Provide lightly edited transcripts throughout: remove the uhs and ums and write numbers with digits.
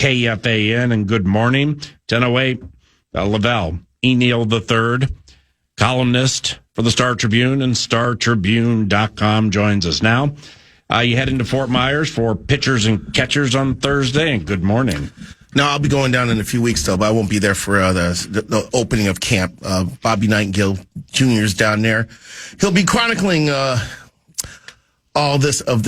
KFAN, and good morning. 10:08, Lavelle, Neal III, columnist for the Star Tribune and StarTribune.com, joins us now. You head into Fort Myers for pitchers and catchers on Thursday, and good morning. No, I'll be going down in a few weeks, though, but I won't be there for the opening of camp. Bobby Nightingale Jr. is down there. He'll be chronicling all this of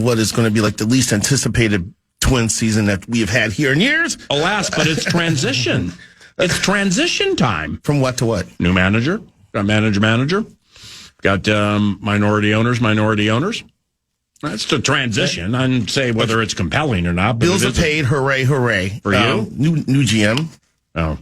what is going to be like the least anticipated Twins season that we have had here in years. Alas, but it's transition. It's transition time. From what to what? New manager. Got manager. Got minority owners. That's the transition. I didn't say whether it's compelling or not. But bills are paid. Hooray. For you? New GM. Oh.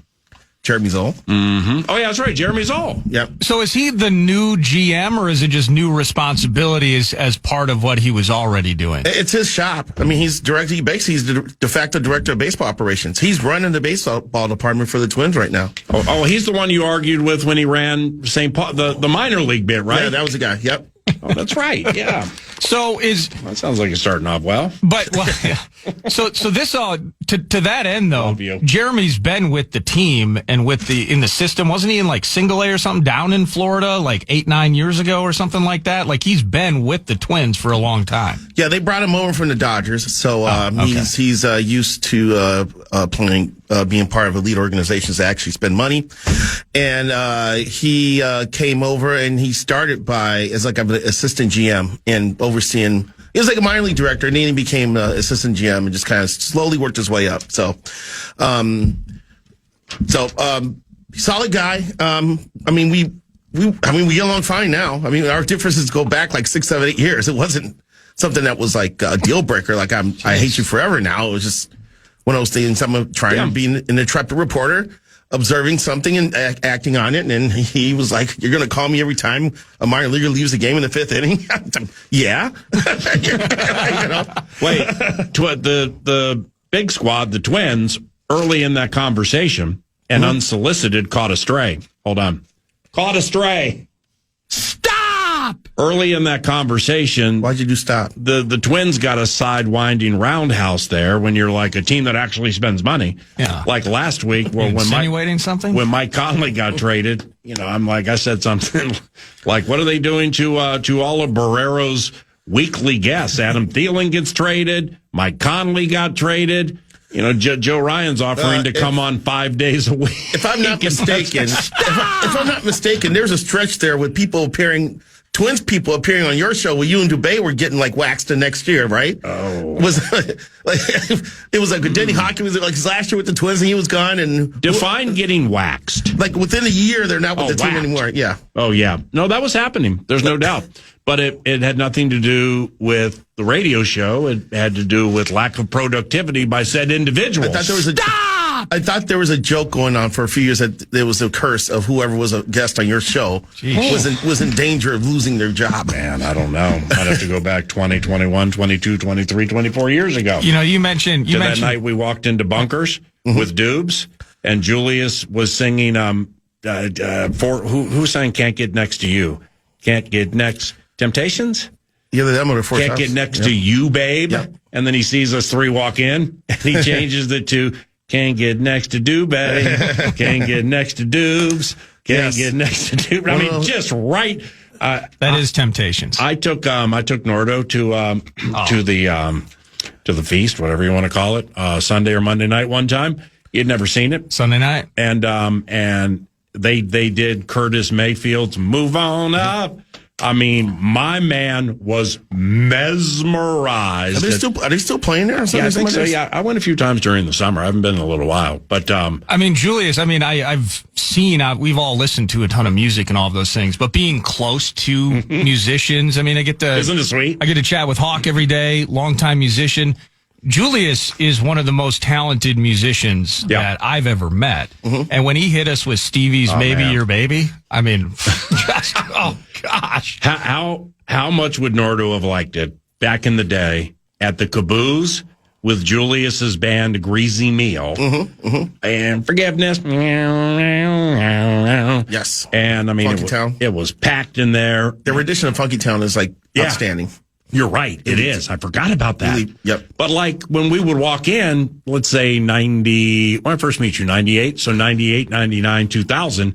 Jeremy Zoll. Mm-hmm. Oh, yeah, that's right. Jeremy Zoll. Yep. So is he the new GM, or is it just new responsibility as part of what he was already doing? It's his shop. I mean, he's the de facto director of baseball operations. He's running the baseball department for the Twins right now. Oh, he's the one you argued with when he ran St. Paul, the minor league bit, right? Yeah, that was the guy. Yep. Oh, that's right. Yeah. So that sounds like it's starting off well. But yeah. So this all to that end though. Jeremy's been with the team and in the system. Wasn't he in like single A or something down in Florida like 8-9 years ago or something like that? Like he's been with the Twins for a long time. Yeah, they brought him over from the Dodgers, so he's used to playing. Being part of elite organizations that actually spend money. And he came over and he started as like an assistant GM and overseeing. He was like a minor league director, and then he became assistant GM and just kind of slowly worked his way up. So, solid guy. We get along fine now. I mean, our differences go back like 6, 7, 8 years. It wasn't something that was like a deal breaker. Like I hate you forever now. It was just one of those things. I'm trying to be an intrepid reporter, observing something and acting on it. And he was like, "You're going to call me every time a minor leaguer leaves the game in the 5th inning?" Yeah. Wait, the big squad, the Twins, early in that conversation and unsolicited caught a stray. Hold on. Caught a stray. Stop! Early in that conversation. Why'd you do stop? The Twins got a sidewinding roundhouse there when you're like a team that actually spends money. Yeah. Like last week. Insinuating something? When Mike Conley got traded, I said something like, what are they doing to all of Barrero's weekly guests? Adam Thielen gets traded. Mike Conley got traded. Joe Ryan's offering to come on 5 days a week. If I'm not mistaken, there's a stretch there with Twins people appearing on your show where you and Dubé were getting like waxed the next year, right? Oh. It was like Denny Hawkins was like last year with the Twins and he was gone. And define getting waxed. Like within a year, they're not with the team anymore. Yeah. Oh, yeah. No, that was happening. There's no doubt. But it had nothing to do with the radio show. It had to do with lack of productivity by said individuals. I thought there was a joke going on for a few years that there was a curse of whoever was a guest on your show was in danger of losing their job. Man, I don't know. I'd have to go back 20, 21, 22, 23, 24 years ago. You mentioned that night we walked into Bunkers with Dubes, and Julius was singing who sang Can't Get Next to You? Can't Get Next. Temptations? Yeah, the demo before. Can't Get Next to You, Babe. Yep. And then he sees us three walk in, and he changes it to Can't Get Next to Do, Babe. Can't Get Next to Dubes. Can't get next to Dubes. I mean, just right. That is Temptations. I took Nordo to the feast, whatever you want to call it, Sunday or Monday night one time. He had never seen it. Sunday night. And they did Curtis Mayfield's Move On Up. I mean, my man was mesmerized. Are they still playing there? Yeah, I think so. Yeah, I went a few times during the summer. I haven't been in a little while, but Julius. I've seen. We've all listened to a ton of music and all of those things, but being close to musicians, I get to. Isn't it sweet? I get to chat with Hawk every day, longtime musician. Julius is one of the most talented musicians that I've ever met. Mm-hmm. And when he hit us with Stevie's Maybe Your Baby, just, oh gosh. How much would Nordo have liked it back in the day at the Caboose with Julius's band Greasy Meal and Forgiveness? Yes. And Funky Town. It was packed in there. Their rendition of Funky Town is outstanding. You're right. It is. I forgot about that. Elite. Yep. But like when we would walk in, let's say when I first meet you, 98. So 98, 99, 2000,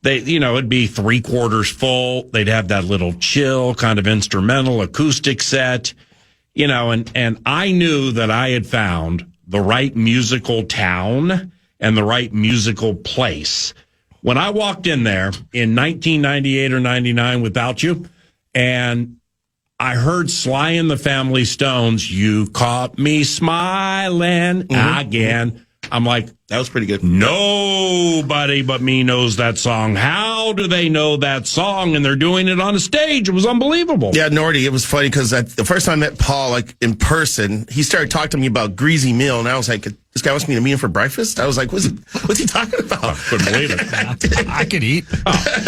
they, it'd be 3/4 full. They'd have that little chill kind of instrumental acoustic set, and I knew that I had found the right musical town and the right musical place. When I walked in there in 1998 or 99 without you, and I heard Sly and the Family Stone's "You Caught Me Smiling" again. I'm like, that was pretty good. Nobody but me knows that song. How do they know that song? And they're doing it on a stage. It was unbelievable. Yeah, Nordy, it was funny because the first time I met Paul, like in person, he started talking to me about greasy meal, and I was like, this guy wants me to meet him for breakfast? I was like, what's he talking about? I couldn't believe it. I could eat.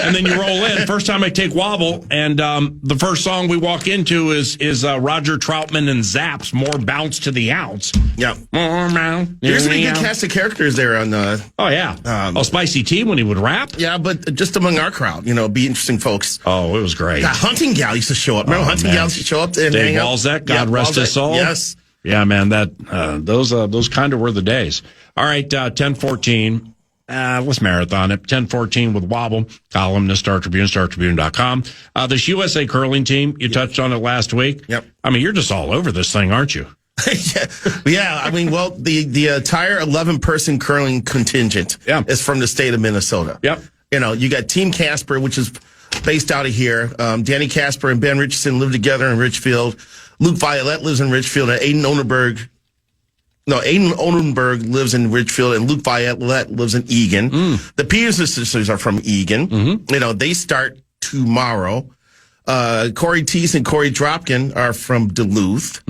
And then you roll in. First time I take Wobble, and the first song we walk into is Roger Troutman and Zapp's "More Bounce to the Ounce." Yeah. More bounce. There's a good cast of characters there on the... Oh, yeah. Spicy T when he would rap. Yeah, but just among our crowd, be interesting folks. Oh, it was great. That Hunting Gal used to show up. Remember Hunting Gal used to show up and Dave hang out? Walzek, God rest his soul. Yes. Yeah, man, those kind of were the days. All right, 10:14. Let's marathon it. 10:14 with Wobble, columnist, Star Tribune, StarTribune.com. This USA curling team, you touched on it last week. Yep. I mean, you're just all over this thing, aren't you? Yeah. I mean, well, the entire 11-person curling contingent is from the state of Minnesota. Yep. You got Team Casper, which is based out of here. Danny Casper and Ben Richardson live together in Richfield. Luke Violette lives in Richfield, and Aiden Onenberg lives in Richfield, and Luke Violette lives in Eagan. The Peterson sisters are from Eagan. They start tomorrow. Corey Teese and Corey Dropkin are from Duluth.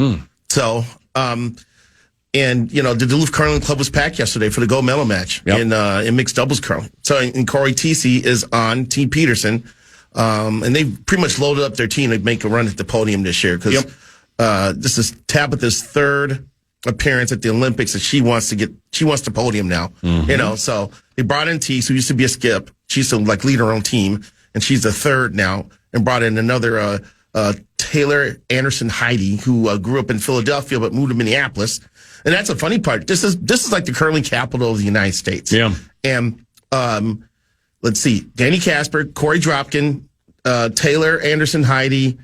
So, the Duluth Curling Club was packed yesterday for the gold medal match in mixed doubles curling. So, and Corey Teese is on Team Peterson. And they've pretty much loaded up their team to make a run at the podium this year because this is Tabitha's third appearance at the Olympics, and she wants to podium now. So they brought in Teese, who used to be a skip. She used to lead her own team, and she's the third now, and brought in another Taylor Anderson Heidi, who grew up in Philadelphia but moved to Minneapolis. And that's the funny part. This is like the curling capital of the United States. Yeah. And let's see, Danny Casper, Corey Dropkin, Taylor Anderson Heidi,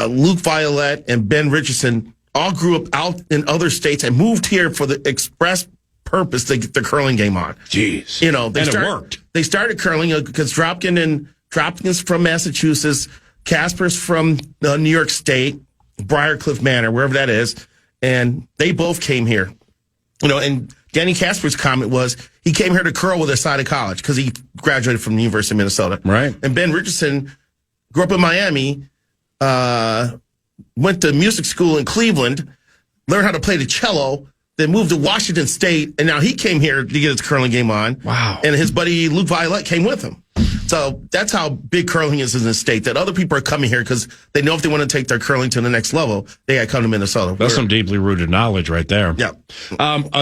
Luke Violette, and Ben Richardson all grew up out in other states and moved here for the express purpose to get the curling game on. Jeez. It worked. They started curling because Dropkin's from Massachusetts, Casper's from New York State, Briarcliff Manor, wherever that is, and they both came here. And Danny Casper's comment was he came here to curl with us side of college because he graduated from the University of Minnesota. Right. And Ben Richardson grew up in Miami, went to music school in Cleveland, learned how to play the cello, then moved to Washington State, and now he came here to get his curling game on. Wow. And his buddy Luke Violette came with him. So that's how big curling is in the state, that other people are coming here because they know if they want to take their curling to the next level, they got to come to Minnesota. That's some deeply rooted knowledge right there. Yeah.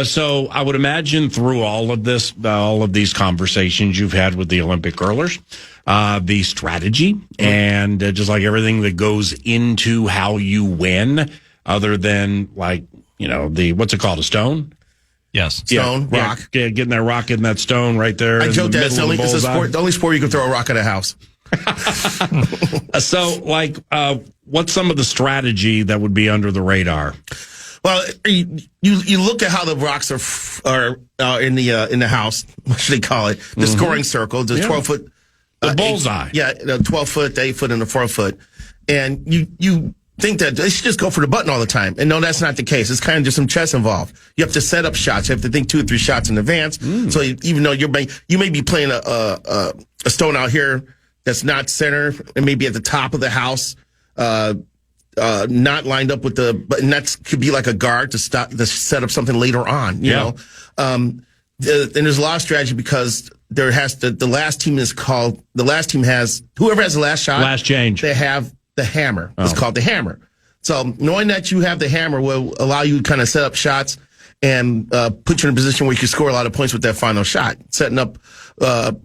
So I would imagine through all of these conversations you've had with the Olympic curlers, the strategy and just like everything that goes into how you win, other than what's it called, a stone? Yes. Stone, rock. Yeah, getting that rock in that stone right there. I joke that's the only sport you can throw a rock at a house. So, what's some of the strategy that would be under the radar? Well, you look at how the rocks are in the house. What should they call it? The scoring circle, the 12-foot. The bullseye. The 12-foot, the 8-foot, and the 4-foot. And you think that they should just go for the button all the time. And no, that's not the case. It's kind of just some chess involved. You have to set up shots. You have to think 2 or 3 shots in advance. So even though you may be playing a stone out here that's not center and maybe at the top of the house, not lined up with and that could be like a guard to set up something later on, you know. And there's a lot of strategy because the last team has whoever has the last shot. Last change. They have the hammer. It's called the hammer. So knowing that you have the hammer will allow you to kind of set up shots and put you in a position where you can score a lot of points with that final shot. Setting up,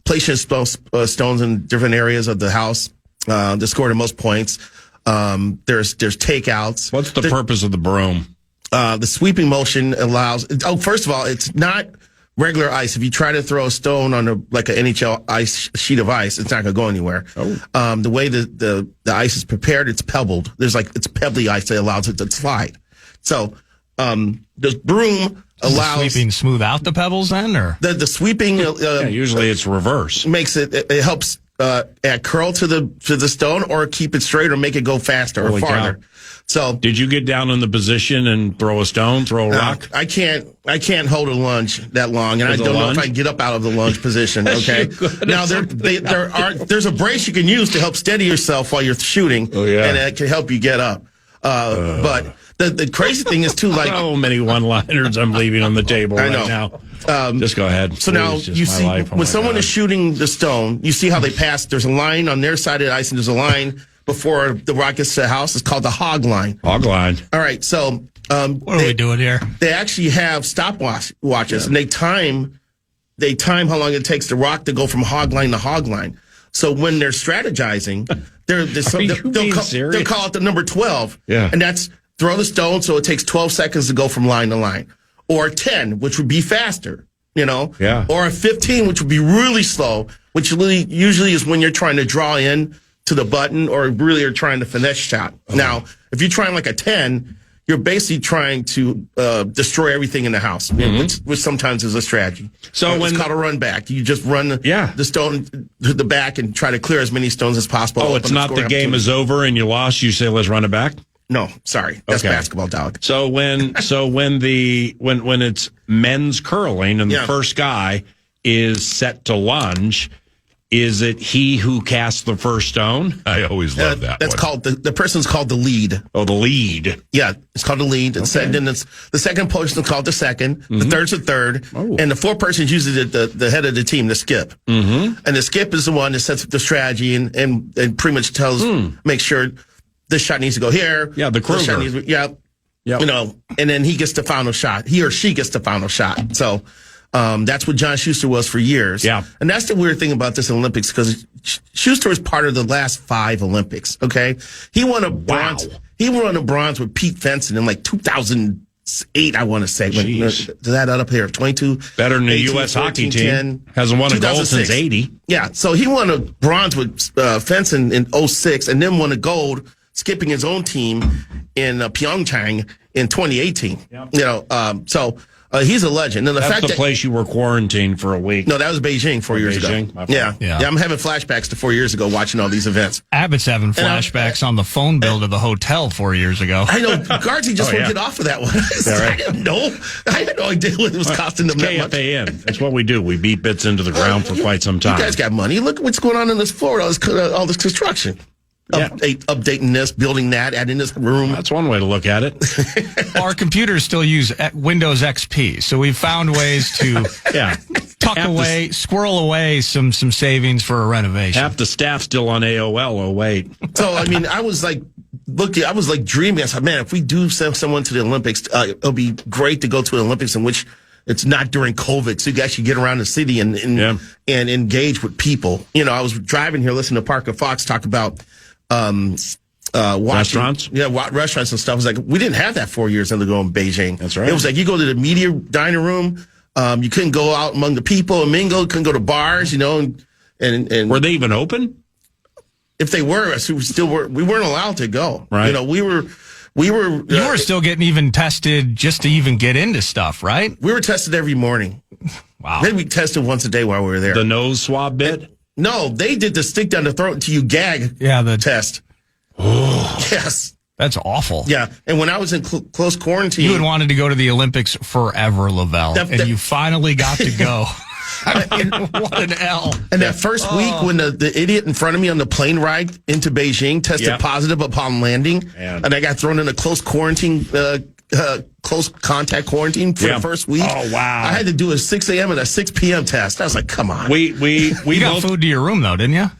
placing stones in different areas of the house. to score the most points. There's takeouts. What's the purpose of the broom? The sweeping motion allows. Oh, first of all, it's not regular ice. If you try to throw a stone on like an NHL ice sheet of ice, it's not going to go anywhere. Oh. The way the ice is prepared, it's pebbled. It's pebbly ice that allows it to slide. So the broom allows the sweeping smooth out the pebbles then, or the sweeping. Usually it's reverse. Makes it helps add curl to the stone or keep it straight or make it go faster or farther. Cow. So, did you get down in the position and throw a stone, throw a rock? I can't hold a lunge that long, and I don't know if I can get up out of the lunge position. Okay. Now there's a brace you can use to help steady yourself while you're shooting, and it can help you get up. But the crazy thing is too, like so many one-liners I'm leaving on the table right now. Just go ahead. So now you see when someone is shooting the stone, you see how they pass. There's a line on their side of the ice, and there's a line before the rock gets to the house. It's called the hog line. Hog line. All right. So what are we doing here? They actually have stopwatches, and they time how long it takes the rock to go from hog line to hog line. So when they're strategizing, they'll call it the number 12. Yeah. And that's throw the stone, so it takes 12 seconds to go from line to line. Or 10, which would be faster, Yeah. Or a 15, which would be really slow, which usually is when you're trying to draw in to the button or really are trying to finesse shot. Now, if you're trying like a 10, you're basically trying to destroy everything in the house, which sometimes is a strategy. So it's called a run back. You just run the stone to the back and try to clear as many stones as possible. Oh, it's not the game is over and you lost. You say, let's run it back. No, sorry, that's basketball, dog. So when it's men's curling and the first guy is set to lunge, is it he who casts the first stone? I always love that. That's called the person's called the lead. Oh, the lead. Yeah, it's called the lead. It's then it's the second person is called the second. The third's the third, and the fourth person is usually the head of the team, the skip. And the skip is the one that sets up the strategy and pretty much tells make sure this shot needs to go here. Yeah, the Kruger. And then he gets the final shot. He or she gets the final shot. So. That's what John Schuster was for years. Yeah. And that's the weird thing about this Olympics, because Schuster was part of the last 5 Olympics. Okay. He won a bronze. Wow. He won a bronze with Pete Fenton in like 2008, I want to say. Does that add up here? 22. Better than the U.S. hockey team. 10, hasn't won a gold since 80. Yeah. So he won a bronze with Fenton in 06 and then won a gold skipping his own team in Pyeongchang in 2018. Yep. He's a legend. And that's the place you were quarantined for a week. No, that was Beijing 4 years ago. Yeah. I'm having flashbacks to 4 years ago watching all these events. Abbott's having flashbacks on the phone bill to the hotel 4 years ago. I know. Guardsy just won't get off of that one. I had no idea what it was costing them that much. KFAN. That's what we do. We beat bits into the ground for quite some time. You guys got money. Look at what's going on in this floor, all this construction. Updating this, building that, adding this room. That's one way to look at it. Our computers still use Windows XP, so we've found ways to squirrel away some savings for a renovation. Half the staff still on AOL. Oh wait. So I mean, I was like dreaming. I said, man, if we do send someone to the Olympics, it'll be great to go to the Olympics in which it's not during COVID, so you can actually get around the city and engage with people. I was driving here, listening to Parker Fox talk about. Restaurants? Yeah, restaurants and stuff. It was like, we didn't have that 4 years ago in Beijing. That's right. It was like, you go to the media dining room, you couldn't go out among the people and mingle, couldn't go to bars, and were they even open? If they were, we weren't allowed to go. Right. We were. You were still getting even tested just to even get into stuff, right? We were tested every morning. Wow. Then we tested once a day while we were there. The nose swab bit? No, they did the stick down the throat until you gag test. Oh. Yes. That's awful. Yeah. And when I was in close quarantine. You had wanted to go to the Olympics forever, Lavelle, and you finally got to go. I mean, what an L. And that first week when the idiot in front of me on the plane ride into Beijing tested positive upon landing, and I got thrown in a close quarantine, close contact quarantine for the first week. Oh, wow. I had to do a 6 a.m. and a 6 p.m. test. I was like, come on. You got food to your room, though, didn't you?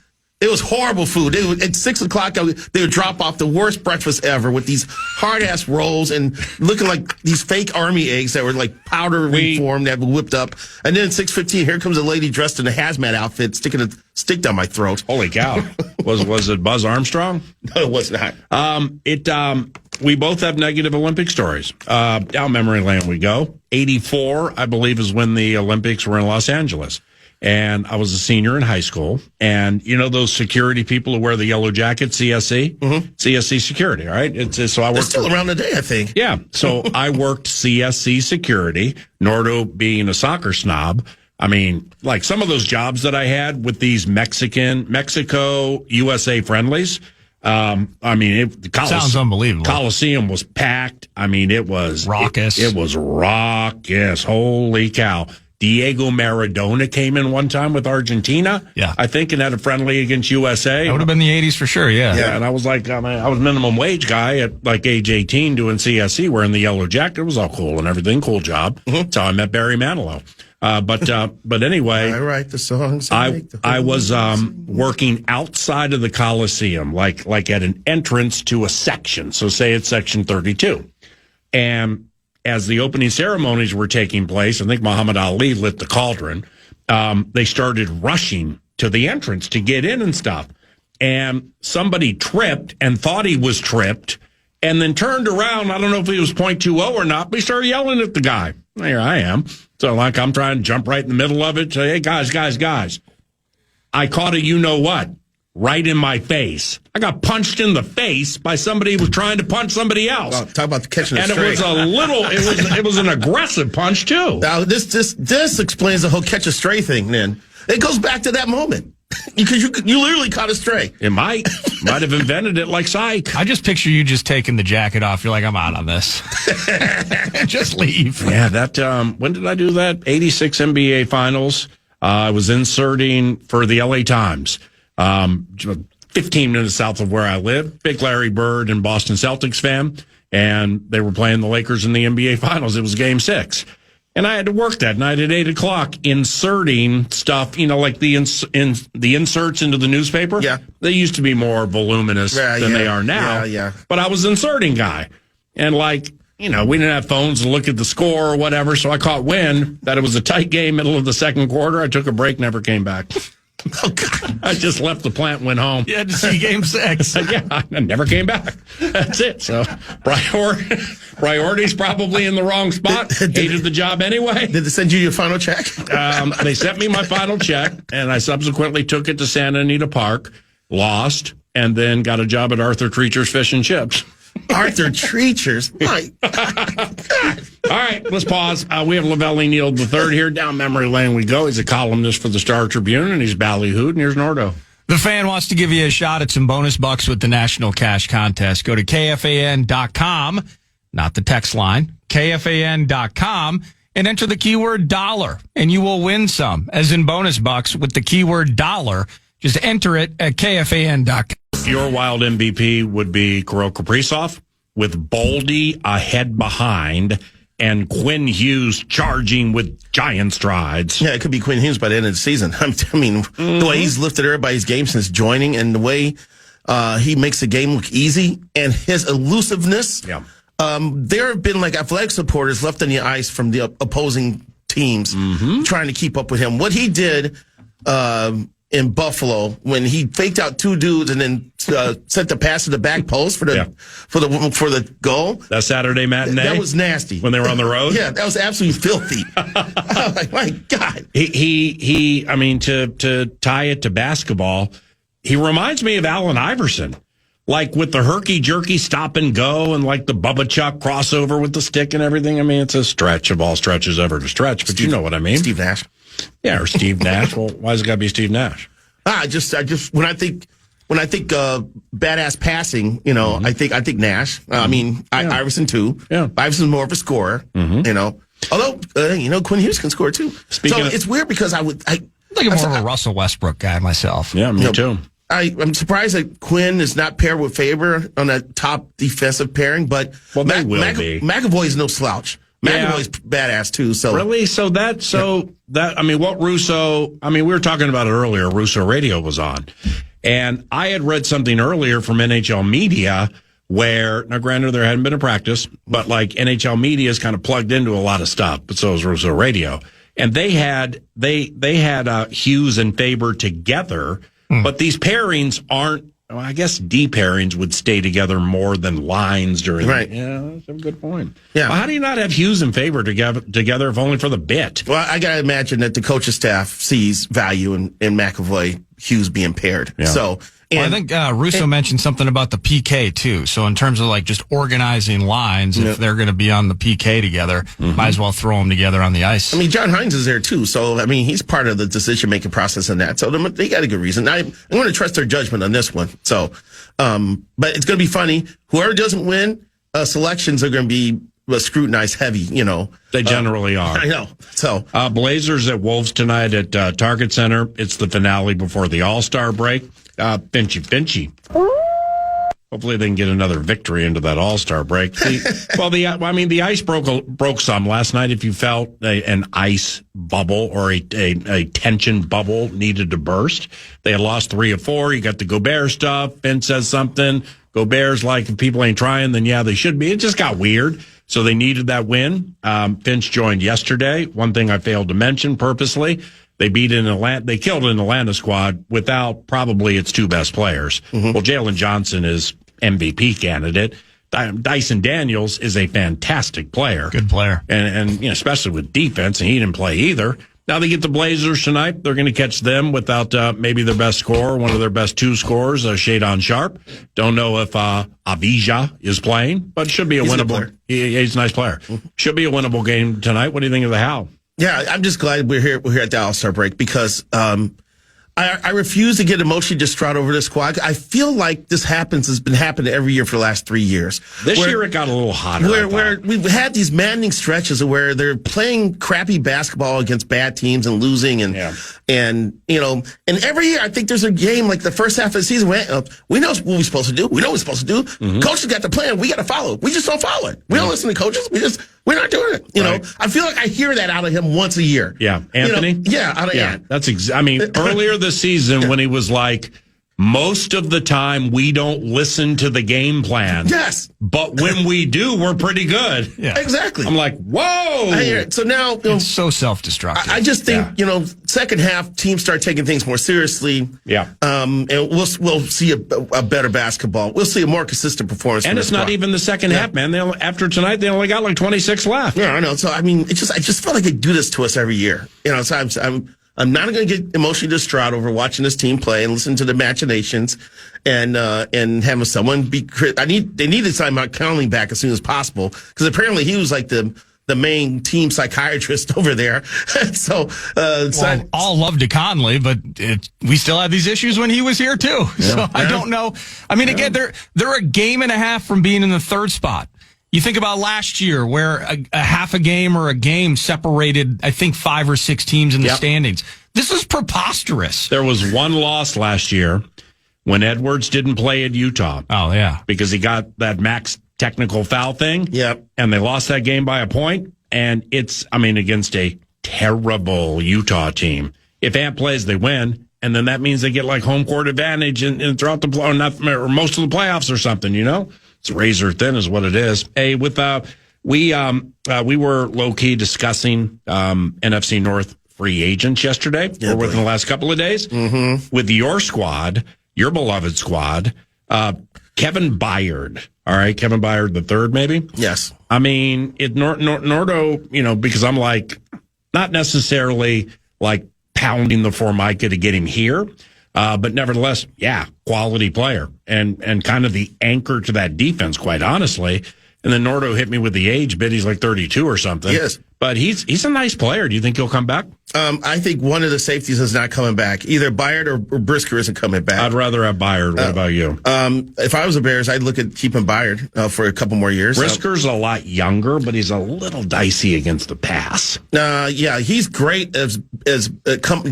It was horrible food. At 6 o'clock, they would drop off the worst breakfast ever with these hard-ass rolls and looking like these fake army eggs that were like powder reformed that were whipped up. And then at 6:15, here comes a lady dressed in a hazmat outfit sticking a stick down my throat. Holy cow. Was it Buzz Armstrong? No, it was not. We both have negative Olympic stories. Down memory lane we go. 84, I believe, is when the Olympics were in Los Angeles. And I was a senior in high school. And you know those security people who wear the yellow jacket, CSC? Mm-hmm. CSC security, all right? So I worked. It's still around today, I think. Yeah. So I worked CSC security, Nordo being a soccer snob. I mean, like some of those jobs that I had with these Mexico, USA friendlies. I mean, sounds unbelievable. Coliseum was packed. I mean, it was raucous. It was raucous. Holy cow. Diego Maradona came in one time with Argentina. Yeah. I think, and had a friendly against USA. That would have been the 80s for sure. Yeah. Yeah. And I was like, I was minimum wage guy at like age 18 doing CSC wearing the yellow jacket. It was all cool and everything. Cool job. Mm-hmm. That's how I met Barry Manilow. But anyway, I write the songs. I was working outside of the Coliseum, like at an entrance to a section. So say it's section 32. And as the opening ceremonies were taking place, I think Muhammad Ali lit the cauldron. They started rushing to the entrance to get in and stuff. And somebody tripped and thought he was tripped and then turned around. I don't know if he was .20 or not, but he started yelling at the guy. Here I am. So like I'm trying to jump right in the middle of it. Say, hey, guys. I caught a you-know-what right in my face. I got punched in the face by somebody who was trying to punch somebody else. Oh, talk about catching a stray. And it was an aggressive punch too. Now, this explains the whole catch a stray thing then. It goes back to that moment. Because you literally caught a stray. It might have invented it like Psych. I just picture you just taking the jacket off. You're like, I'm out on this. Just leave. Yeah, when did I do that? 86 NBA Finals. I was inserting for the LA Times. 15 minutes south of where I live. Big Larry Bird and Boston Celtics fan. And they were playing the Lakers in the NBA Finals. It was game 6. And I had to work that night at 8 o'clock inserting stuff, like the inserts into the newspaper. Yeah. They used to be more voluminous than they are now. Yeah. But I was inserting guy. And we didn't have phones to look at the score or whatever. So I caught wind that it was a tight game, middle of the second quarter. I took a break, never came back. Oh, God. I just left the plant, went home. You had to see game 6. Yeah, I never came back. That's it. So priorities probably in the wrong spot. Hated the job anyway. Did they send you your final check? They sent me my final check, and I subsequently took it to Santa Anita Park, lost, and then got a job at Arthur Treacher's Fish and Chips. Arthur Treacher's? My God. All right, let's pause. We have Lavelle Neal III here. Down memory lane we go. He's a columnist for the Star Tribune, and he's ballyhooed. And here's Nordo. The Fan wants to give you a shot at some bonus bucks with the National Cash Contest. Go to KFAN.com, not the text line, KFAN.com, and enter the keyword dollar, and you will win some, as in bonus bucks with the keyword dollar. Just enter it at KFAN.com. Your wild MVP would be Kirill Kaprizov with Boldy ahead behind and Quinn Hughes charging with giant strides. Yeah, it could be Quinn Hughes by the end of the season. The way he's lifted everybody's game since joining and the way he makes the game look easy and his elusiveness. Yeah. There have been athletic supporters left on the ice from the opposing teams trying to keep up with him. What he did in Buffalo when he faked out 2 dudes and then sent the pass to the back post for the goal. That Saturday matinee? That was nasty. When they were on the road? Yeah, that was absolutely filthy. I was like, my God. To tie it to basketball, he reminds me of Allen Iverson. Like with the herky-jerky stop and go and the Bubba Chuck crossover with the stick and everything. It's a stretch of all stretches ever to stretch, but you know what I mean. Steve Nash. Yeah, or Steve Nash. Well, why does it got to be Steve Nash? I just when I think badass passing, I think Nash. Iverson too. Yeah, Iverson's more of a scorer. Although Quinn Hughes can score too. It's weird because I think I'm more of a Russell Westbrook guy myself. Yeah, me too. I'm surprised that Quinn is not paired with Faber on that top defensive pairing, but they will be. McAvoy is no slouch. McAvoy's badass too. So really, what Russo? We were talking about it earlier. Russo Radio was on, And I had read something earlier from NHL media where, now granted there hadn't been a practice, but like NHL media is kind of plugged into a lot of stuff, but so is Rosso Radio. And they had Hughes and Faber together, but these pairings aren't, well, I guess D pairings would stay together more than lines during. Right. Yeah, that's a good point. Yeah. Well, how do you not have Hughes and Faber together if only for the bit? Well, I got to imagine that the coaching staff sees value in McAvoy Hughes being paired. Yeah. So, I think Russo mentioned something about the PK too. So in terms of like just organizing lines, if they're going to be on the PK together, might as well throw them together on the ice. I mean, John Hines is there too. So, I mean, he's part of the decision-making process in that. So they got a good reason. I'm going to trust their judgment on this one. So, but it's going to be funny. Whoever doesn't win, selections are going to be scrutinized heavy, you know. They generally are. I know. So, Blazers at Wolves tonight at Target Center. It's the finale before the All-Star break. Finchy. Hopefully they can get another victory into that All-Star break. The ice broke some last night. If you felt an ice bubble or a tension bubble needed to burst, they had lost 3 of 4. You got the Gobert stuff. Finch says something. Gobert's like, if people ain't trying, then yeah, they should be. It just got weird. So they needed that win. Finch joined yesterday. One thing I failed to mention purposely. They killed an Atlanta squad without probably its 2 best players. Well, Jalen Johnson is MVP candidate. Dyson Daniels is a fantastic player. Good player. And you know, especially with defense, and he didn't play either. Now they get the Blazers tonight. They're going to catch them without maybe their best scorer, one of their best 2 scorers, Shadon Sharp. Don't know if Avija is playing, but it should be a winnable. He's a nice player. Should be a winnable game tonight. What do you think of the How? Yeah, I'm just glad we're here at the All-Star break because I refuse to get emotionally distraught over this squad. I feel like this has been happening every year for the last 3 years. This year it got a little hotter. Where we've had these maddening stretches where they're playing crappy basketball against bad teams and losing and you know, and every year I think there's a game like the first half of the season where we know what we're supposed to do. We know what we're supposed to do. Coaches got the plan. We got to follow. We just don't follow it. We don't listen to coaches. We're not doing it. You know, I feel like I hear that out of him once a year. Yeah. Anthony? You know, out of Ant. That's earlier this season when he was like, most of the time we don't listen to the game plan. Yes. But when we do, we're pretty good. Yeah. Exactly. I'm like, whoa. I hear it. So now, you know, it's so self-destructive. I just think, you know, second half teams start taking things more seriously. Yeah. And we'll see a better basketball. We'll see a more consistent performance. And it's not even the second half, man. After tonight, they only got like 26 left. Yeah, I know. So I mean, I just feel like they do this to us every year. You know, so I'm not going to get emotionally distraught over watching this team play and listen to the machinations and having someone be. They need to sign Mike Conley back as soon as possible because apparently he was like the main team psychiatrist over there. So, all love to Conley, but we still had these issues when he was here too. Yeah. So I don't know. I mean, again, they're a game and a half from being in the 3rd spot. You think about last year where a half a game or a game separated, I think, 5 or 6 teams in the standings. This is preposterous. There was one loss last year when Edwards didn't play at Utah. Oh, yeah. Because he got that max technical foul thing. Yep. And they lost that game by a point. And it's, against a terrible Utah team. If Ant plays, they win. And then that means they get like home court advantage and throughout the or most of the playoffs or something, you know? It's razor thin is what it is. Hey, we were low key discussing NFC North free agents yesterday, or within the last couple of days, with your squad, your beloved squad, Kevin Byard. All right, Kevin Byard the third, maybe. Yes. I mean, Nordo, you know, because I'm like not necessarily like pounding the Formica to get him here. But nevertheless, yeah, quality player and kind of the anchor to that defense, quite honestly. And then Nordo hit me with the age bit. He's like 32 or something. Yes. But he's a nice player. Do you think he'll come back? I think one of the safeties is not coming back. Either Byard or Brisker isn't coming back. I'd rather have Byard. What about you? If I was the Bears, I'd look at keeping Byard for a couple more years. Brisker's a lot younger, but he's a little dicey against the pass. Yeah, he's great as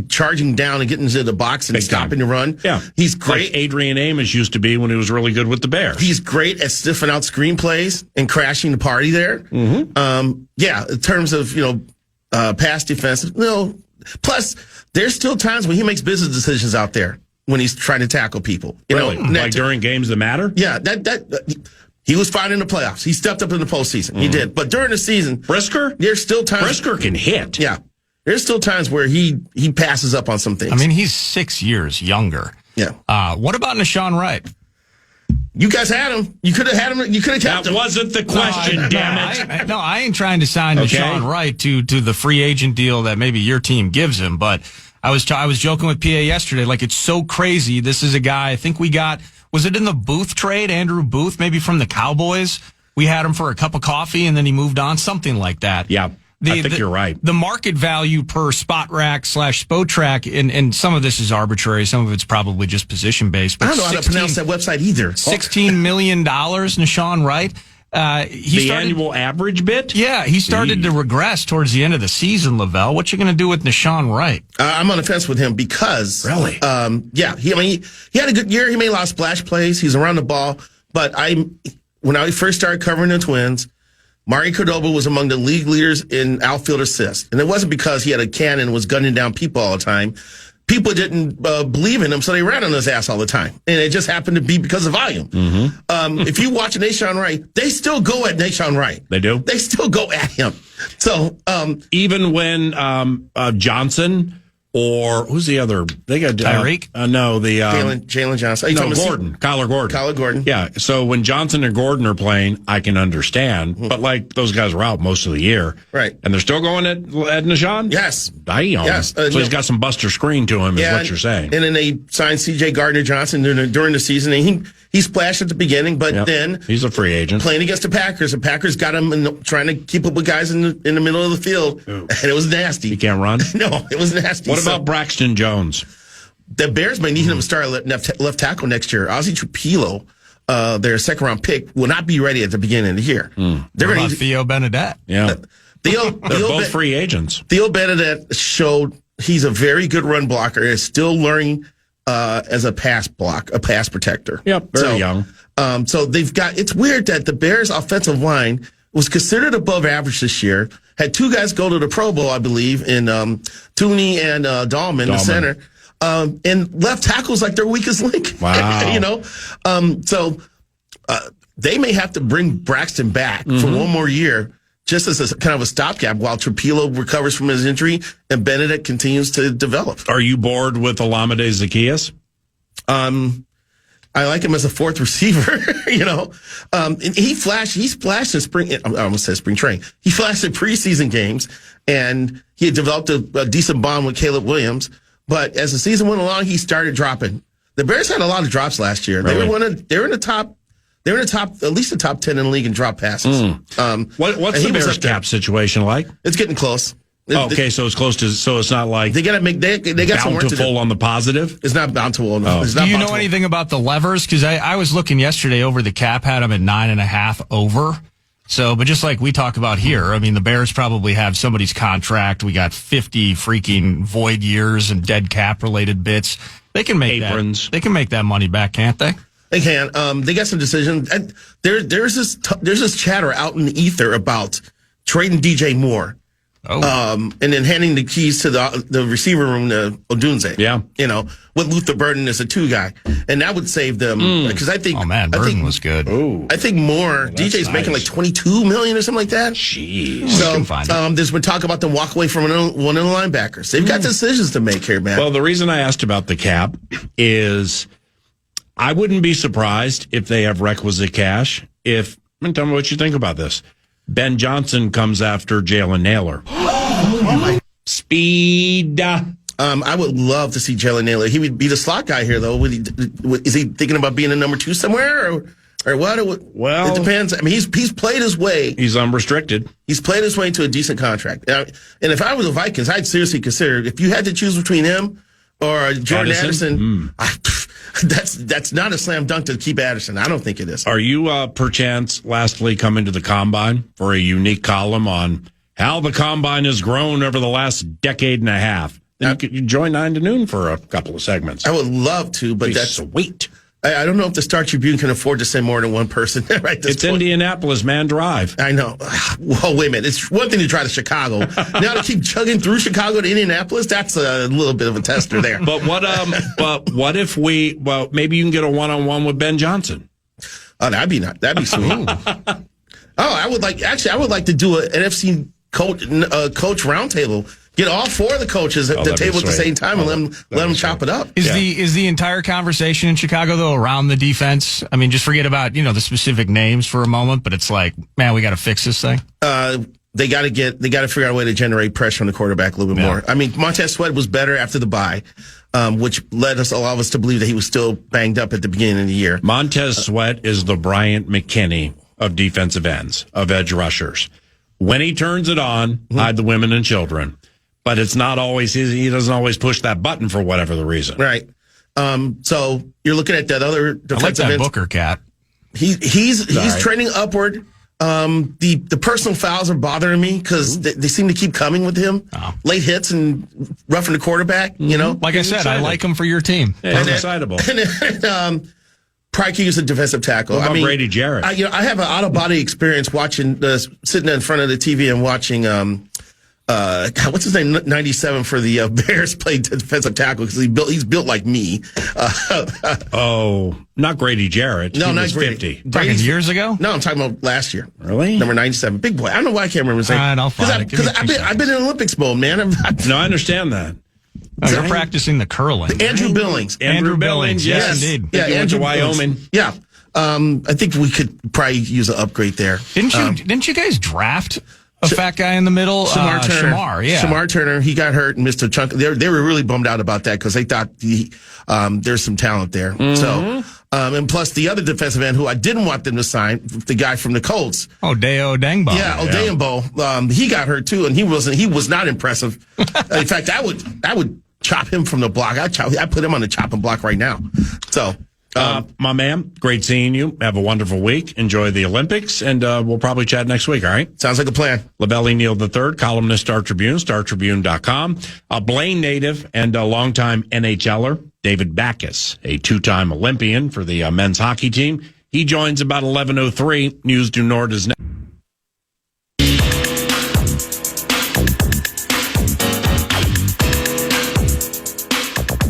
charging down and getting into the box and Big stopping time. the run. Yeah, he's great. Like Adrian Amos used to be when he was really good with the Bears. He's great at sniffing out screenplays and crashing the party there. Yeah, in terms of pass defense, no. Plus, there's still times when he makes business decisions out there. when he's trying to tackle people. Really? Like during games that matter? Yeah, he was fine in the playoffs. He stepped up in the postseason. He did. But during the season, Brisker? There's still times. Brisker can hit. Yeah. There's still times where he passes up on some things. I mean, he's 6 years younger. Yeah. What about Nashawn Wright? You guys had him. You could have had him. You could have kept him. That wasn't the question, damn it. I ain't trying to sign Nashawn Wright to the free agent deal that maybe your team gives him. But I was joking with PA yesterday. Like, it's so crazy. This is a guy, I think we got, was it in the Booth trade? Andrew Booth, maybe from the Cowboys? We had him for a cup of coffee and then he moved on, something like that. Yeah. I think you're right. The market value per spot rack / spot track, and some of this is arbitrary, some of it's probably just position based. I don't know how to pronounce that website either. $16 million, Nashawn Wright. The annual average bit? Yeah, he started to regress towards the end of the season, Lavelle. What you going to do with Nashawn Wright? I'm on the fence with him because... Really? He had a good year. He made a lot of splash plays. He's around the ball. But when I first started covering the Twins, Mari Cordoba was among the league leaders in outfield assists. And it wasn't because he had a cannon and was gunning down people all the time. People didn't believe in him, so they ran on his ass all the time. And it just happened to be because of volume. Mm-hmm. If you watch Nashawn Wright, they still go at Nashawn Wright. They do? They still go at him. So even when Johnson... Or who's the other? They got Tyreek. No, the Jalen Johnson. No, Gordon. Kyler Gordon. Kyler Gordon. Yeah. So when Johnson and Gordon are playing, I can understand. But like those guys were out most of the year, right? And they're still going at Nashawn. Yes. Damn. Yes. So he's got some buster screen to him, is what you're saying. And then they signed C.J. Gardner-Johnson during the season. And he splashed at the beginning, but then he's a free agent playing against the Packers. The Packers got him trying to keep up with guys in the middle of the field, and it was nasty. He can't run. No, it was nasty. What about Braxton Jones? The Bears may need him to start left tackle next year. Ozzie Trapilo, their second round pick, will not be ready at the beginning of the year. They're going to Theo Benedette. Yeah, they're both free agents. Theo Benedette showed he's a very good run blocker. Is still learning as a pass protector. Yep, very young. So they've got. It's weird that the Bears' offensive line was considered above average this year. Had two guys go to the Pro Bowl, I believe, in Tooney and Dahlman, the center. And left tackles like their weakest link. Wow. So they may have to bring Braxton back for one more year, just as a kind of a stopgap while Trapilo recovers from his injury and Benedict continues to develop. Are you bored with Olamide Zaccheaus? I like him as a fourth receiver, and he splashed in spring. I almost said spring training. He flashed in preseason games, and he had developed a decent bond with Caleb Williams. But as the season went along, he started dropping. The Bears had a lot of drops last year. Really? They were in the top. They were in the top, at least the top 10 in the league in drop passes. What's the Bears cap situation like? It's getting close. Okay, so it's close to. So it's not like they got to make. They got some work to do. Bountiful on the positive. It's not bountiful. No. It's not do you bountiful. know anything about the levers? Because I was looking yesterday over the cap, had them at 9.5 over. So, but just like we talk about here, I mean, the Bears probably have somebody's contract. We got 50 freaking void years and dead cap related bits. They can make aprons. They can make that money back, can't they? They can. They got some decisions. And there's this chatter out in the ether about trading DJ Moore. And then handing the keys to the receiver room to Odunze. Yeah. With Luther Burden as a 2 guy. And that would save them. Because I think. Oh, man, Burden was good. Ooh. I think Moore, DJ's making like $22 million or something like that. Jeez. So, there's been talk about them walk away from one of the linebackers. They've got decisions to make here, man. Well, the reason I asked about the cap is I wouldn't be surprised if they have requisite cash. Tell me what you think about this. Ben Johnson comes after Jalen Naylor. Speed. I would love to see Jalen Naylor. He would be the slot guy here, though. Is he thinking about being a number 2 somewhere, or what? Well, it depends. I mean, he's played his way. He's unrestricted. He's played his way into a decent contract. And if I was the Vikings, I'd seriously consider if you had to choose between him or Jordan Addison. That's not a slam dunk to keep Addison. I don't think it is. Are you, perchance, lastly, coming to the Combine for a unique column on how the Combine has grown over the last decade and a half? Then you join 9 to noon for a couple of segments. I would love to, but that's sweet. I don't know if the Star Tribune can afford to send more than one person right this It's point. Indianapolis, man, drive. I know. Well, wait a minute. It's one thing to drive to Chicago. Now to keep chugging through Chicago to Indianapolis, that's a little bit of a tester there. But what if maybe you can get a one-on-one with Ben Johnson? Oh, that'd be sweet. I would like to do an NFC coach roundtable. Get all four of the coaches at the table at the same time and let them chop it up. Is the entire conversation in Chicago though around the defense? I mean, just forget about the specific names for a moment, but it's like, man, we got to fix this thing. They got to figure out a way to generate pressure on the quarterback a little bit more. I mean, Montez Sweat was better after the bye, which led allow us to believe that he was still banged up at the beginning of the year. Montez Sweat is the Bryant McKinney of defensive ends, of edge rushers. When he turns it on, hide the women and children. But it's not always he doesn't always push that button for whatever the reason. Right. So you're looking at that other defensive end. I like that Booker cat. He's trending upward. The personal fouls are bothering me because they seem to keep coming with him. Oh. Late hits and roughing the quarterback, Like I said, excited. I like him for your team. Yeah, he's excitable. Probably could use a defensive tackle. What about Brady Jarrett? I have an out-of-body experience watching, sitting in front of the TV and watching, what's his name? 97 for the Bears played defensive tackle because he's built like me. Not Grady Jarrett. No, he not was Grady. 50. Talking years ago? No, I'm talking about last year. Really? Number 97, big boy. I don't know why I can't remember his name. I'll find it. Because I've been in Olympics mode, man. No, I understand that. You're practicing the curling. Andrew Billings. Andrew Billings. Yes, indeed. Yeah, Andrew Wyoming. Billings. Yeah. I think we could probably use an upgrade there. Didn't you guys draft a fat guy in the middle? Shamar Turner. Shamar Turner. He got hurt and missed a chunk. They were really bummed out about that because they thought there's some talent there. Mm-hmm. So, and plus the other defensive end who I didn't want them to sign, the guy from the Colts. Deo Dengbo. Yeah, Odeyingbo. He got hurt too, and he was not impressive. In fact, I would chop him from the block. I put him on the chopping block right now. So. My man, great seeing you. Have a wonderful week. Enjoy the Olympics, and we'll probably chat next week, all right? Sounds like a plan. Lavelle Neal III, columnist, Star Tribune, StarTribune.com. A Blaine native and a longtime NHLer, David Backus, a two-time Olympian for the men's hockey team. He joins about 11:03. News du Nord is next.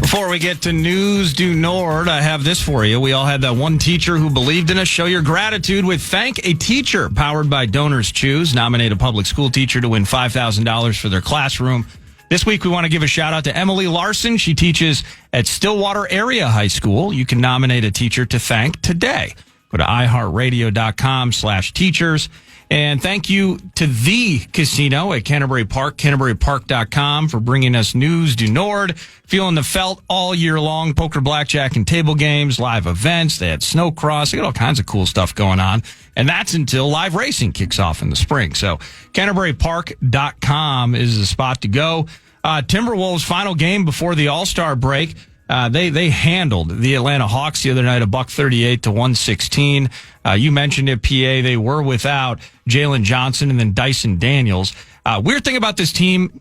Before we get to News du Nord, I have this for you. We all had that one teacher who believed in us. Show your gratitude with Thank a Teacher, powered by Donors Choose. Nominate a public school teacher to win $5,000 for their classroom. This week, we want to give a shout out to Emily Larson. She teaches at Stillwater Area High School. You can nominate a teacher to thank today. Go to iHeartRadio.com/teachers. And thank you to The Casino at Canterbury Park, CanterburyPark.com, for bringing us News du Nord. Feeling the felt all year long. Poker, blackjack, and table games, live events. They had snow cross. They got all kinds of cool stuff going on. And that's until live racing kicks off in the spring. So CanterburyPark.com is the spot to go. Timberwolves' final game before the All-Star break. They handled the Atlanta Hawks the other night, $138 to 116. You mentioned it, PA. They were without Jalen Johnson and then Dyson Daniels. Weird thing about this team,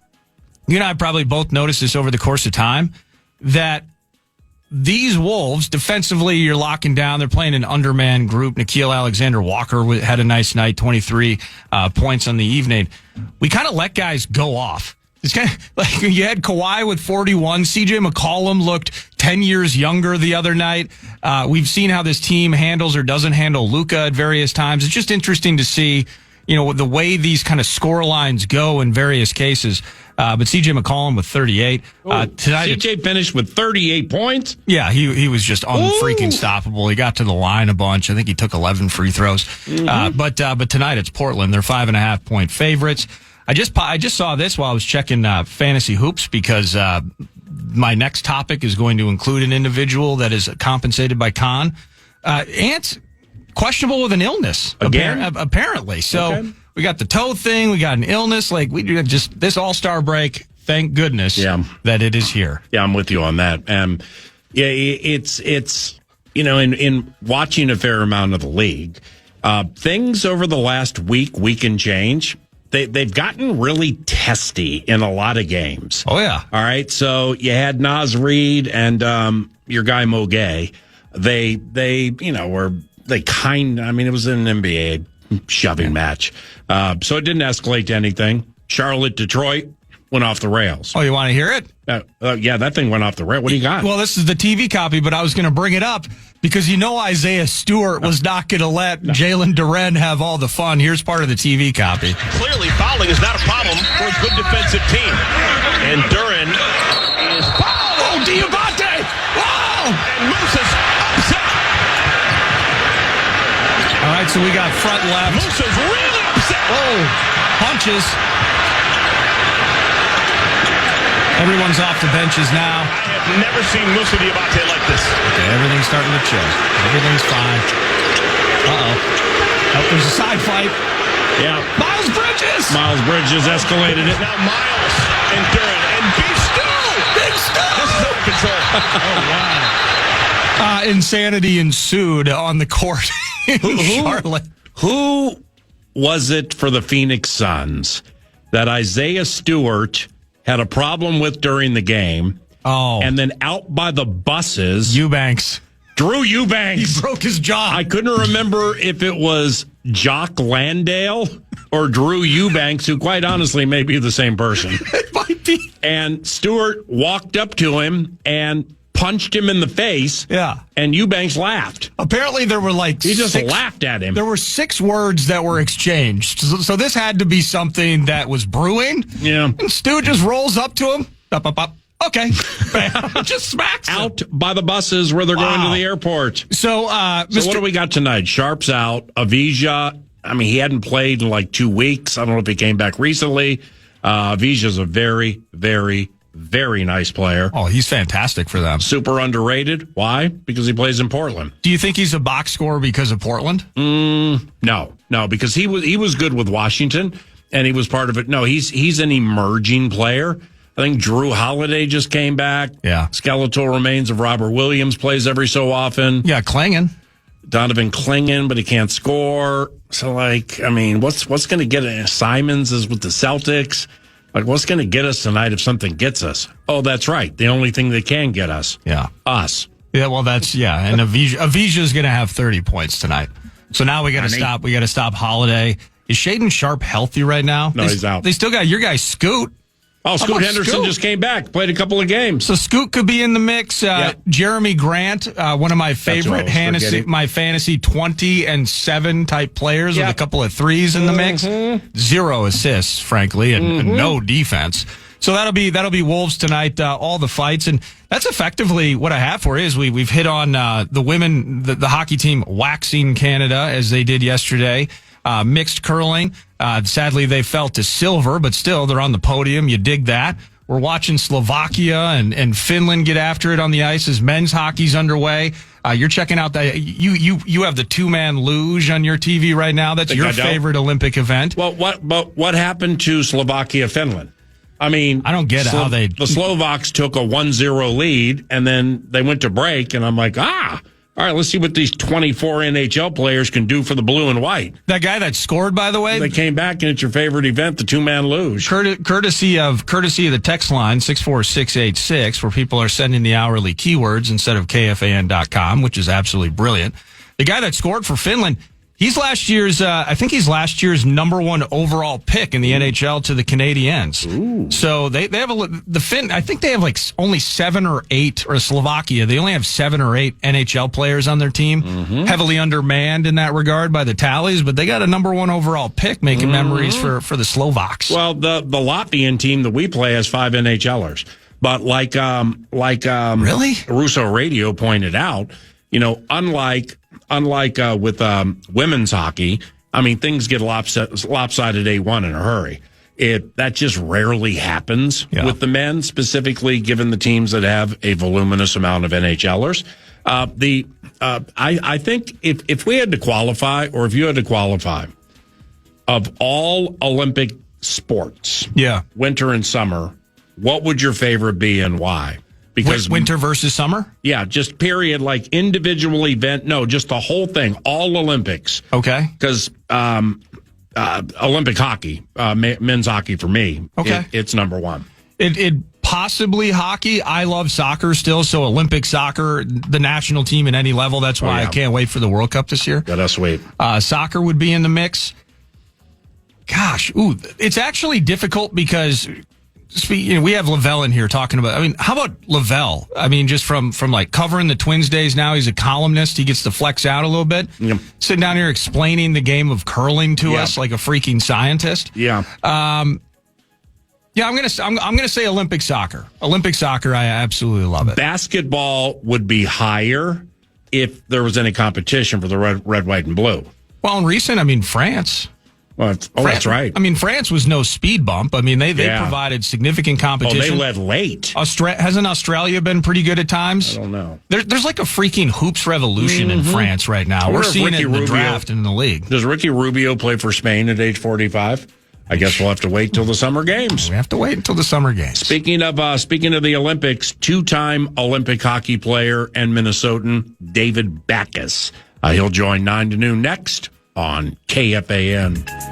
you and I probably both noticed this over the course of time, that these Wolves, defensively, you're locking down. They're playing an underman group. Nickeil Alexander-Walker had a nice night, 23 points on the evening. We kind of let guys go off. It's kind of like you had Kawhi with 41. CJ McCollum looked 10 years younger the other night. We've seen how this team handles or doesn't handle Luka at various times. It's just interesting to see, the way these kind of score lines go in various cases. But CJ McCollum with 38. Tonight, CJ finished with 38 points? Yeah, he was just unfreaking stoppable. He got to the line a bunch. I think he took 11 free throws. Mm-hmm. But tonight it's Portland. They're 5.5-point favorites. I just saw this while I was checking Fantasy Hoops because my next topic is going to include an individual that is compensated by KFAN. Ant's questionable with an illness again, apparently. So we got the toe thing, we got an illness. Like we just this All-Star break. Thank goodness that it is here. Yeah, I'm with you on that. It's in watching a fair amount of the league, things over the last week and change. They've gotten really testy in a lot of games. Oh, yeah. All right. So you had Naz Reid and your guy Mo Gay. they it was an NBA shoving match. So it didn't escalate to anything. Charlotte, Detroit went off the rails. Oh, you want to hear it? Yeah, that thing went off the rails. What do you got? Well, this is the TV copy, but I was going to bring it up because Isaiah Stewart was not going to let Jalen Duren have all the fun. Here's part of the TV copy. Clearly, fouling is not a problem for a good defensive team. And Duren is fouled. Oh, Diabate! Wow! And Moose is upset. All right, so we got front left. Moose is really upset. Oh, punches. Everyone's off the benches now. I have never seen Musa Diabate like this. Okay, everything's starting to chill. Everything's fine. Uh-oh. Oh, there's a side fight. Yeah. Miles Bridges! Miles Bridges escalated it. Now Miles and Duren and Beef Stew! Big Stew! This is out of control. Oh, wow. Insanity ensued on the court in Charlotte. Who was it for the Phoenix Suns that Isaiah Stewart had a problem with during the game? Oh. And then out by the buses. Eubanks. Drew Eubanks. He broke his jaw. I couldn't remember if it was Jock Landale or Drew Eubanks, who quite honestly may be the same person. It might be. And Stewart walked up to him and punched him in the face. Yeah. And Eubanks laughed. Apparently there were He just laughed at him. There were 6 words that were exchanged. So this had to be something that was brewing. Yeah. And Stu just rolls up to him. Up, up, up. Okay. Just smacks him. Out by the buses where they're going to the airport. So, what do we got tonight? Sharp's out. Avija, he hadn't played in like 2 weeks. I don't know if he came back recently. Avija's a very, very, very nice player. Oh, he's fantastic for them. Super underrated. Why? Because he plays in Portland. Do you think he's a box scorer because of Portland? No, because he was good with Washington, and he was part of it. No, he's an emerging player. I think Drew Holiday just came back. Yeah. Skeletal remains of Robert Williams plays every so often. Yeah, Klingon. Donovan Klingon, but he can't score. So, what's going to get us? Simons is with the Celtics. What's going to get us tonight if something gets us? Oh, that's right. The only thing that can get us. Yeah. Us. Yeah, well, And Avija is going to have 30 points tonight. So now we got to stop. We got to stop Holiday. Is Shaedon Sharpe healthy right now? No, he's out. They still got your guy Scoot. Oh, Scoot Henderson just came back, played a couple of games. So Scoot could be in the mix. Yep. Jeremy Grant, one of my favorite fantasy 20 and 7 type players with a couple of threes in the mix. 0 assists, frankly, and no defense. So that'll be Wolves tonight. All the fights, and that's effectively what I have for you. Is we've hit on the women, the hockey team waxing Canada as they did yesterday. Mixed curling. Sadly, they fell to silver, but still, they're on the podium. You dig that. We're watching Slovakia and Finland get after it on the ice as men's hockey's underway. You're checking out that you have the 2-man luge on your TV right now. That's your favorite Olympic event. Well, what happened to Slovakia, Finland? I don't get how the Slovaks took a 1-0 lead and then they went to break, and I'm like, all right, let's see what these 24 NHL players can do for the blue and white. That guy that scored, by the way, they came back, and it's your favorite event, the 2-man luge. Courtesy of the text line 64686, where people are sending the hourly keywords instead of KFAN.com, which is absolutely brilliant. The guy that scored for Finland, he's last year's -- number 1 overall pick in the NHL to the Canadiens. Ooh. So they have I think they have only 7 or 8, or Slovakia. They only have 7 or 8 NHL players on their team. Heavily undermanned in that regard by the tallies, but they got a number 1 overall pick, making memories for the Slovaks. Well, the Latvian team that we play has 5 NHLers, but really? Russo Radio pointed out, unlike with women's hockey, things get lopsided A1 in a hurry. That just rarely happens with the men, specifically given the teams that have a voluminous amount of NHLers. I think if we had to qualify, or if you had to qualify, of all Olympic sports, winter and summer, what would your favorite be and why? Because winter versus summer? Yeah, just period, like individual event. No, just the whole thing, all Olympics. Okay. Because Olympic hockey, men's hockey for me, it's number 1. It possibly hockey. I love soccer still, so Olympic soccer, the national team at any level. That's why I can't wait for the World Cup this year. Let us wait. Soccer would be in the mix. Gosh, it's actually difficult because we have Lavelle in here talking about. I mean, how about Lavelle? I mean, just from like covering the Twins days. Now he's a columnist. He gets to flex out a little bit. Yep. Sitting down here explaining the game of curling to us like a freaking scientist. Yeah. Yeah, I'm gonna say Olympic soccer. Olympic soccer, I absolutely love it. Basketball would be higher if there was any competition for the red, white, and blue. Well, in recent, France. Well, that's right. France was no speed bump. I mean, they provided significant competition. Oh, they led late. Hasn't Australia been pretty good at times? I don't know. There's like a freaking hoops revolution in France right now. We're seeing it in the draft and in the league. Does Ricky Rubio play for Spain at age 45? I guess we'll have to wait till the summer games. We have to wait until the summer games. Speaking of the Olympics, two-time Olympic hockey player and Minnesotan David Backes. He'll join 9 to noon next on KFAN.